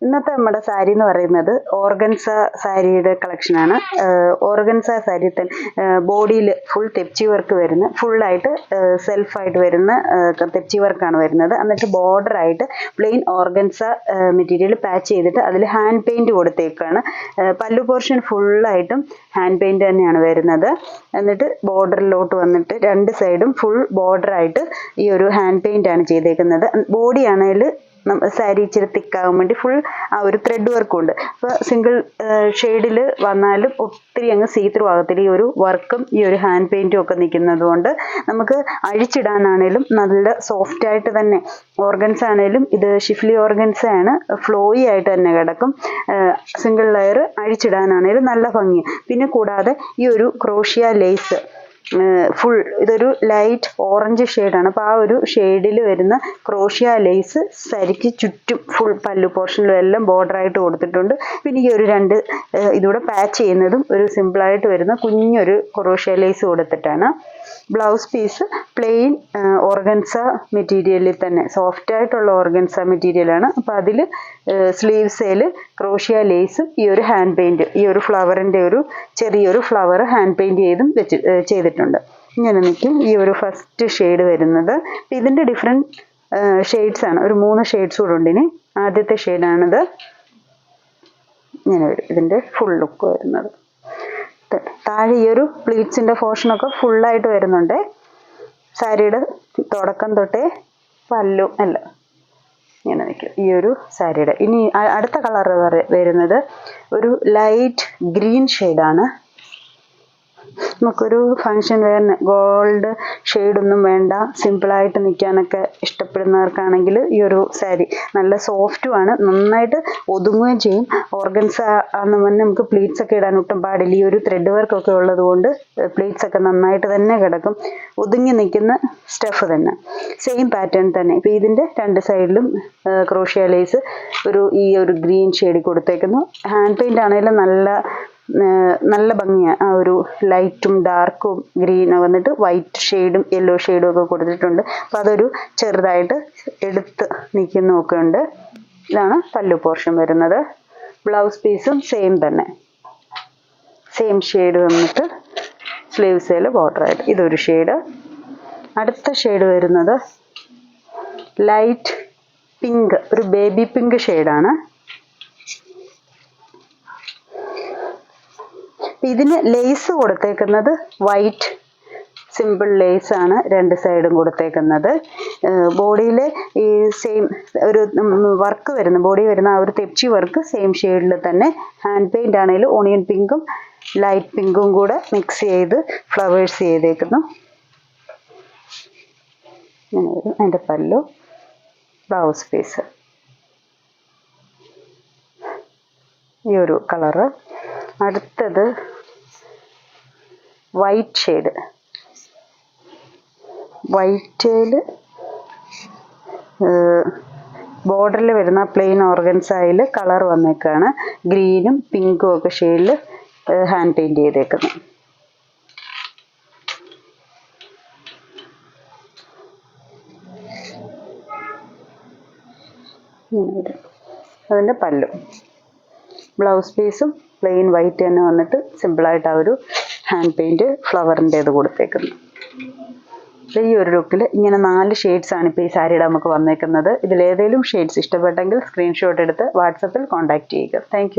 ഇന്നത്തെ നമ്മുടെ സാരി എന്ന് പറയുന്നത് ഓർഗൻസ സാരിയുടെ കളക്ഷനാണ്. ഓർഗൻസ സാരി ബോഡിയിൽ ഫുൾ തെച്ചി വർക്ക് വരുന്ന ഫുള്ളായിട്ട് സെൽഫായിട്ട് വരുന്ന തെച്ചി വർക്കാണ് വരുന്നത്. എന്നിട്ട് ബോർഡറായിട്ട് പ്ലെയിൻ ഓർഗൻസ മെറ്റീരിയൽ പാച്ച് ചെയ്തിട്ട് അതിൽ ഹാൻഡ് പെയിൻറ് കൊടുത്തേക്കാണ്. പല്ലു പോർഷൻ ഫുള്ളായിട്ടും ഹാൻഡ് പെയിൻറ് തന്നെയാണ് വരുന്നത്. എന്നിട്ട് ബോർഡറിലോട്ട് വന്നിട്ട് രണ്ട് സൈഡും ഫുൾ ബോർഡറായിട്ട് ഈ ഒരു ഹാൻഡ് പെയിൻ്റ് ആണ് ചെയ്തേക്കുന്നത്. ബോഡി ആണെങ്കിൽ സാരി ഇച്ചിരി തിക്കാകാൻ വേണ്ടി ഫുൾ ആ ഒരു ത്രെഡ് വർക്കും ഉണ്ട്. അപ്പോൾ സിംഗിൾ ഷെയ്ഡിൽ വന്നാലും ഒത്തിരി അങ്ങ് സീത്രൂ ആകത്തില്ല. ഈ ഒരു വർക്കും ഈ ഒരു ഹാൻഡ് പെയിൻറ്റും ഒക്കെ നിൽക്കുന്നത് കൊണ്ട് നമുക്ക് അഴിച്ചിടാനാണേലും നല്ല സോഫ്റ്റ് ആയിട്ട് തന്നെ. ഓർഗൻസ ആണേലും ഇത് ഷിഫ്ലി ഓർഗൻസ ആണ്, ഫ്ലോയി ആയിട്ട് തന്നെ കിടക്കും. സിംഗിൾ ലെയർ അഴിച്ചിടാനാണേലും നല്ല ഭംഗിയാണ്. പിന്നെ കൂടാതെ ഈ ഒരു ക്രോഷ്യ ലേസ് ഫുൾ ഇതൊരു ലൈറ്റ് ഓറഞ്ച് ഷെയ്ഡാണ്. അപ്പോൾ ആ ഒരു ഷെയ്ഡിൽ വരുന്ന ക്രോഷ്യ ലേസ് സാരിക്ക് ചുറ്റും ഫുൾ പല്ലു പോർഷനിലും എല്ലാം ബോർഡറായിട്ട് കൊടുത്തിട്ടുണ്ട്. പിന്നെ ഈ ഒരു രണ്ട് ഇതൂടെ പാച്ച് ചെയ്യുന്നതും ഒരു സിമ്പിളായിട്ട് വരുന്ന കുഞ്ഞൊരു ക്രോഷ്യ ലേസ് കൊടുത്തിട്ടാണ്. ബ്ലൗസ് പീസ് പ്ലെയിൻ ഓർഗൻസ മെറ്റീരിയലിൽ തന്നെ സോഫ്റ്റ് ആയിട്ടുള്ള ഓർഗൻസ മെറ്റീരിയലാണ്. അപ്പോൾ അതിൽ സ്ലീവ്സിൽ ക്രോഷ്യ ലേസും ഈ ഒരു ഹാൻഡ് പെയിൻറ്, ഈ ഒരു ഫ്ലവറിൻ്റെ ഒരു ചെറിയൊരു ഫ്ലവർ ഹാൻഡ് പെയിൻറ് ചെയ്തിട്ടുണ്ട്. ഇങ്ങനെ നിൽക്കും ഈ ഒരു ഫസ്റ്റ് ഷെയ്ഡ് വരുന്നത്. ഇതിൻ്റെ ഡിഫറെൻറ്റ് ഷെയ്ഡ്സ് ആണ്, ഒരു 3 ഷെയ്ഡ്സ് കൂടെ ഉണ്ട്. ഇനി ആദ്യത്തെ ഷെയ്ഡാണിത്. ഇങ്ങനെ വരും ഇതിൻ്റെ ഫുൾ ലുക്ക് വരുന്നത്. താഴെ ഈ ഒരു പ്ലീറ്റ്സിൻ്റെ പോർഷനൊക്കെ ഫുള്ളായിട്ട് വരുന്നുണ്ട്. സാരിയുടെ തുടക്കം തൊട്ടേ പല്ലും അല്ല ഇങ്ങനെ നിൽക്കും ഈ ഒരു സാരിയുടെ. ഇനി അടുത്ത കളർ വരുന്നത് ഒരു ലൈറ്റ് ഗ്രീൻ ഷെയ്ഡാണ്. നമുക്കൊരു ഫങ്ഷൻ വെയറിന് ഗോൾഡ് ഷെയ്ഡൊന്നും വേണ്ട, സിമ്പിളായിട്ട് നിൽക്കാനൊക്കെ ഇഷ്ടപ്പെടുന്നവർക്കാണെങ്കിൽ ഈ ഒരു സാരി നല്ല സോഫ്റ്റുമാണ്, നന്നായിട്ട് ഒതുങ്ങുകയും ചെയ്യും. ഓർഗൻസ ആണെന്ന് പറഞ്ഞാൽ നമുക്ക് പ്ലീറ്റ്സ് ഒക്കെ ഇടാൻ ഒട്ടും പാടില്ല. ഈ ഒരു ത്രെഡ് വർക്കൊക്കെ ഉള്ളത് കൊണ്ട് പ്ലീറ്റ്സ് ഒക്കെ നന്നായിട്ട് തന്നെ കിടക്കും. ഒതുങ്ങി നിൽക്കുന്ന സ്റ്റഫ് തന്നെ, സെയിം പാറ്റേൺ തന്നെ. ഇപ്പോൾ ഇതിൻ്റെ രണ്ട് സൈഡിലും ക്രോഷ്യ ലേസ് ഈ ഒരു ഗ്രീൻ ഷെയ്ഡ് കൊടുത്തേക്കുന്നു. ഹാൻഡ് പെയിൻ്റ് ആണെങ്കിലും നല്ല ഭംഗിയാണ്. ആ ഒരു ലൈറ്റും ഡാർക്കും ഗ്രീൻ വന്നിട്ട് വൈറ്റ് ഷെയ്ഡും യെല്ലോ ഷെയ്ഡും ഒക്കെ കൊടുത്തിട്ടുണ്ട്. അപ്പോൾ അതൊരു ചെറുതായിട്ട് എടുത്ത് നിൽക്കുന്നൊക്കെ ഉണ്ട്. ഇതാണ് പല്ലു പോർഷൻ വരുന്നത്. ബ്ലൗസ് പീസും സെയിം തന്നെ, സെയിം ഷെയ്ഡ് വന്നിട്ട് സ്ലീവ്സിൽ ബോർഡറായിട്ട് ഇതൊരു ഷെയ്ഡ്. അടുത്ത ഷെയ്ഡ് വരുന്നത് ലൈറ്റ് പിങ്ക്, ഒരു ബേബി പിങ്ക് ഷെയ്ഡാണ്. ഇതിന് ലേസ് കൊടുത്തേക്കുന്നത് വൈറ്റ് സിമ്പിൾ ലേസ് ആണ് രണ്ട് സൈഡും കൊടുത്തേക്കുന്നത്. ബോഡിയിൽ ഈ സെയിം ഒരു വർക്ക് വരുന്ന ബോഡി വരുന്ന ആ ഒരു തെച്ചി വർക്ക് സെയിം ഷെയ്ഡിൽ തന്നെ. ഹാൻഡ് പെയിൻ്റ് ആണെങ്കിലും ഓണിയൻ പിങ്കും ലൈറ്റ് പിങ്കും കൂടെ മിക്സ് ചെയ്ത് ഫ്ലവേഴ്സ് ചെയ്തേക്കുന്നു. ഇങ്ങനെ വരും അതിൻ്റെ പല്ലു. ബ്ലൗസ് പീസ് ഈ ഒരു കളറ്. അടുത്തത് വൈറ്റ് ഷെയ്ഡ്. വൈറ്റിൽ ബോർഡറിൽ വരുന്ന പ്ലെയിൻ ഓർഗൻസായിൽ കളർ വന്നേക്കാണ്. ഗ്രീനും പിങ്കും ഒക്കെ ഷെയ്ഡിൽ ഹാൻഡ് പെയിൻറ് ചെയ്തേക്കുന്നു. അതിൻ്റെ പല്ലു. ബ്ലൗസ് പീസും പ്ലെയിൻ വൈറ്റ് തന്നെ വന്നിട്ട് സിമ്പിളായിട്ട് ആ ഒരു ഹാൻഡ് പെയിൻറ് ഫ്ലവറിൻ്റേത് കൊടുത്തേക്കുന്നു. ഈ ഒരു ലുക്കിൽ ഇങ്ങനെ 4 ഷെയ്ഡ്സാണ് ഇപ്പോൾ ഈ സാരിയുടെ നമുക്ക് വന്നേക്കുന്നത്. ഇതിലേതെങ്കിലും ഷെയ്ഡ്സ് ഇഷ്ടപ്പെട്ടെങ്കിൽ സ്ക്രീൻഷോട്ട് എടുത്ത് വാട്സപ്പിൽ കോൺടാക്റ്റ് ചെയ്യുക. താങ്ക്